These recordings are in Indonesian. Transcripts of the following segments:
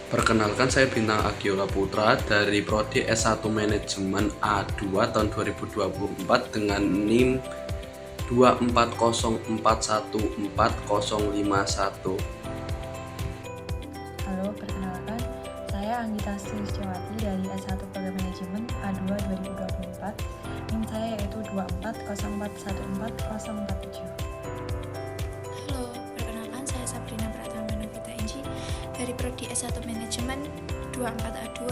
Perkenalkan, saya Bintang Agiola Putra dari Prodi S1 Manajemen A2 tahun 2024 dengan NIM 240414051. Halo, perkenalkan, saya Anggita Sulistiawati dari S1 Program Manajemen A2 2024. NIM saya yaitu 240414047. Halo, perkenalkan saya Sabrina Pratama Novita Inji dari Prodi S1 Manajemen 24A2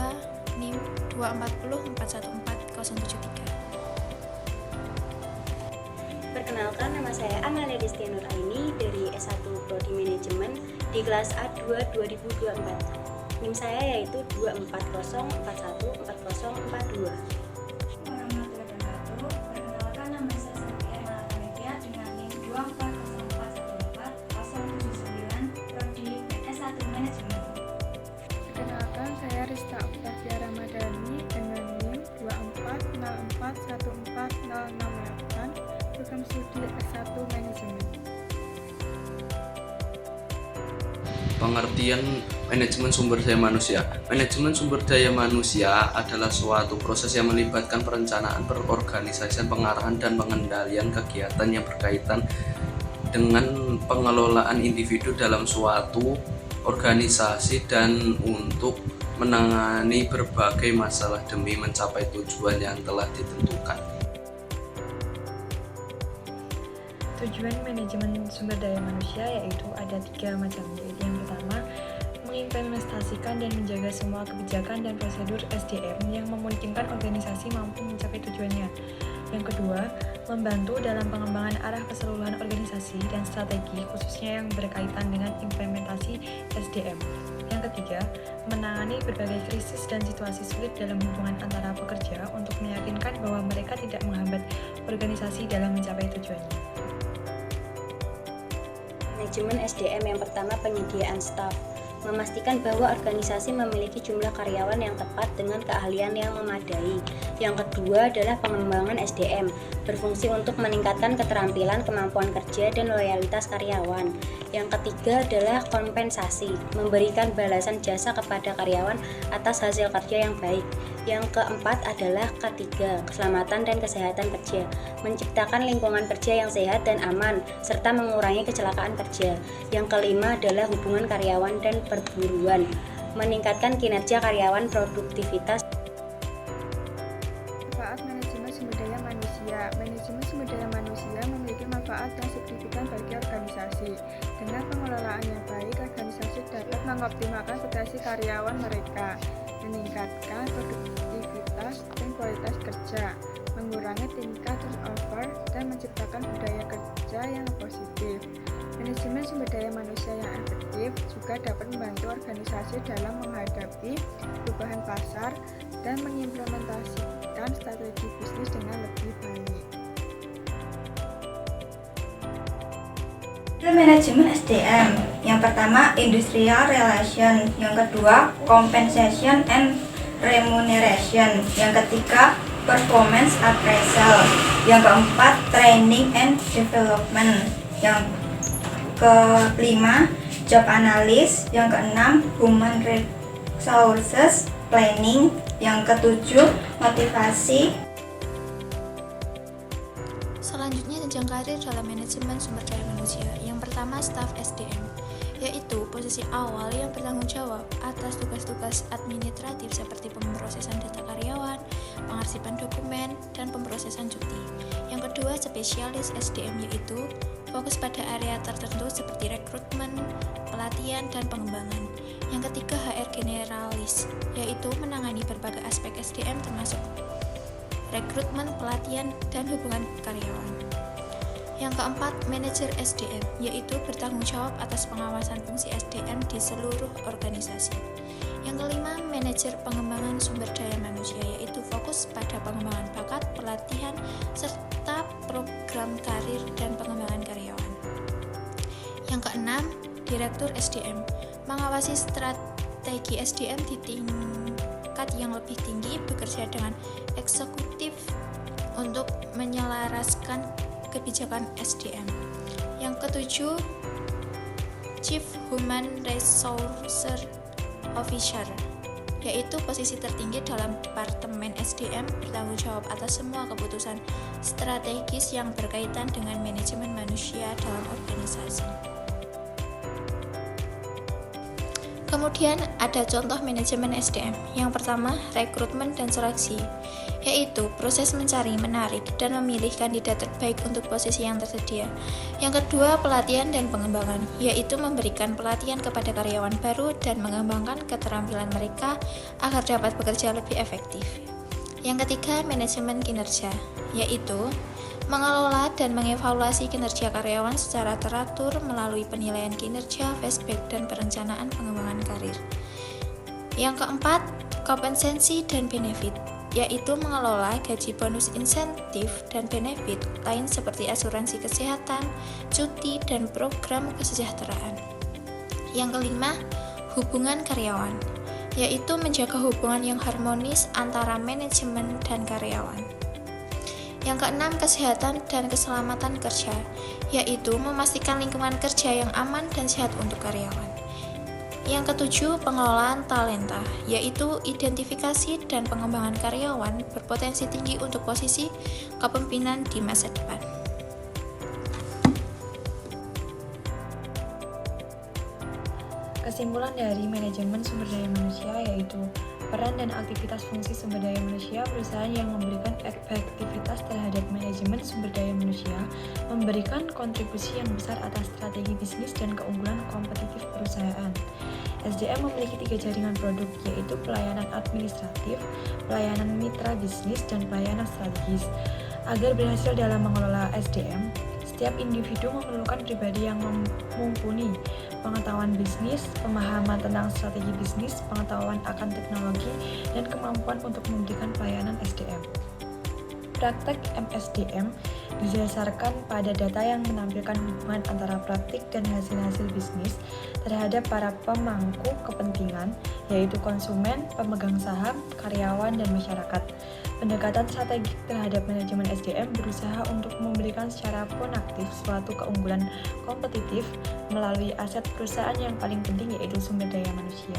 NIM 240414073. Perkenalkan, nama saya Amalia Destia Nur Aini dari S1 Prodi Manajemen di kelas A2 2024. NIM saya yaitu 240414042. Perkenalkan, nama saya Cynthia Malamedia dengan NIM 240414079 Prodi S1 Manajemen. Perkenalkan, saya Rista Octavia Ramadhani dengan NIM 240414068 Program Studi S1 Manajemen. Pengertian manajemen sumber daya manusia. Manajemen sumber daya manusia adalah suatu proses yang melibatkan perencanaan, perorganisasian, pengarahan, dan pengendalian kegiatan yang berkaitan dengan pengelolaan individu dalam suatu organisasi dan untuk menangani berbagai masalah demi mencapai tujuan yang telah ditentukan. Tujuan manajemen sumber daya manusia yaitu ada 3 macam, yaitu yang pertama, mengimplementasikan dan menjaga semua kebijakan dan prosedur SDM yang memungkinkan organisasi mampu mencapai tujuannya. Yang kedua, membantu dalam pengembangan arah keseluruhan organisasi dan strategi khususnya yang berkaitan dengan implementasi SDM. Yang ketiga, menangani berbagai krisis dan situasi sulit dalam hubungan antara pekerja untuk meyakinkan bahwa mereka tidak menghambat organisasi dalam mencapai tujuannya. Manajemen SDM yang pertama, penyediaan staf. Memastikan bahwa organisasi memiliki jumlah karyawan yang tepat dengan keahlian yang memadai. Yang kedua adalah pengembangan SDM, berfungsi untuk meningkatkan keterampilan, kemampuan kerja, dan loyalitas karyawan. Yang ketiga adalah kompensasi, memberikan balasan jasa kepada karyawan atas hasil kerja yang baik. Yang keempat adalah ketiga, keselamatan dan kesehatan kerja, menciptakan lingkungan kerja yang sehat dan aman, serta mengurangi kecelakaan kerja. Yang kelima adalah hubungan karyawan dan perburuan, meningkatkan kinerja karyawan, produktivitas. Manfaat manajemen sumber daya manusia. Manajemen sumber daya manusia memiliki manfaat yang signifikan bagi organisasi. Dengan pengelolaan yang baik, organisasi dapat mengoptimalkan potensi karyawan mereka, meningkatkan produktivitas dan kualitas kerja, mengurangi tingkat turnover, dan menciptakan budaya kerja yang positif. Manajemen sumber daya manusia yang efektif juga dapat membantu organisasi dalam menghadapi perubahan pasar dan mengimplementasikan strategi bisnis dengan lebih baik. Manajemen SDM. Yang pertama, industrial relation. Yang kedua, compensation and remuneration. Yang ketiga, performance appraisal. Yang keempat, training and development. Yang kelima, job analysis. Yang keenam, human resources planning. Yang ketujuh, motivasi. Selanjutnya, jenjang karir dalam manajemen sumber daya manusia. Yang pertama, staf SDM, yaitu posisi awal yang bertanggung jawab atas tugas-tugas administratif seperti pemrosesan data karyawan, pengarsipan dokumen, dan pemrosesan cuti. Yang kedua, spesialis SDM, yaitu fokus pada area tertentu seperti rekrutmen, pelatihan, dan pengembangan. Yang ketiga, HR generalis, yaitu menangani berbagai aspek SDM termasuk rekrutmen, pelatihan, dan hubungan karyawan. Yang keempat, manajer SDM, yaitu bertanggung jawab atas pengawasan fungsi SDM di seluruh organisasi. Yang kelima, manajer pengembangan sumber daya manusia, yaitu fokus pada pengembangan bakat, pelatihan, serta program karir dan pengembangan karyawan. Yang keenam, direktur SDM, mengawasi strategi SDM di tingkat yang lebih tinggi, bekerja dengan eksekutif untuk menyelaraskan kebijakan SDM. Yang ketujuh, Chief Human Resource Officer, yaitu posisi tertinggi dalam Departemen SDM bertanggung jawab atas semua keputusan strategis yang berkaitan dengan manajemen manusia dalam organisasi. Kemudian ada contoh manajemen SDM. Yang pertama, rekrutmen dan seleksi, yaitu proses mencari, menarik, dan memilih kandidat terbaik untuk posisi yang tersedia. Yang kedua, pelatihan dan pengembangan, yaitu memberikan pelatihan kepada karyawan baru dan mengembangkan keterampilan mereka agar dapat bekerja lebih efektif. Yang ketiga, manajemen kinerja, yaitu mengelola dan mengevaluasi kinerja karyawan secara teratur melalui penilaian kinerja, feedback, dan perencanaan pengembangan karir. Yang keempat, kompensasi dan benefit, yaitu mengelola gaji, bonus, insentif, dan benefit lain seperti asuransi kesehatan, cuti, dan program kesejahteraan. Yang kelima, hubungan karyawan, yaitu menjaga hubungan yang harmonis antara manajemen dan karyawan. Yang keenam, kesehatan dan keselamatan kerja, yaitu memastikan lingkungan kerja yang aman dan sehat untuk karyawan. Yang ketujuh, pengelolaan talenta, yaitu identifikasi dan pengembangan karyawan berpotensi tinggi untuk posisi kepemimpinan di masa depan. Kesimpulan dari manajemen sumber daya manusia yaitu peran dan aktivitas fungsi sumber daya manusia perusahaan yang memberikan efektivitas terhadap manajemen sumber daya manusia memberikan kontribusi yang besar atas strategi bisnis dan keunggulan kompetitif perusahaan. SDM memiliki 3 jaringan produk, yaitu pelayanan administratif, pelayanan mitra bisnis, dan pelayanan strategis. Agar berhasil dalam mengelola SDM, setiap individu memerlukan pribadi yang mumpuni pengetahuan bisnis, pemahaman tentang strategi bisnis, pengetahuan akan teknologi, dan kemampuan untuk memberikan pelayanan SDM. Praktek MSDM didasarkan pada data yang menampilkan hubungan antara praktik dan hasil-hasil bisnis terhadap para pemangku kepentingan, yaitu konsumen, pemegang saham, karyawan, dan masyarakat. Pendekatan strategik terhadap manajemen SDM berusaha untuk memberikan secara proaktif suatu keunggulan kompetitif melalui aset perusahaan yang paling penting, yaitu sumber daya manusia.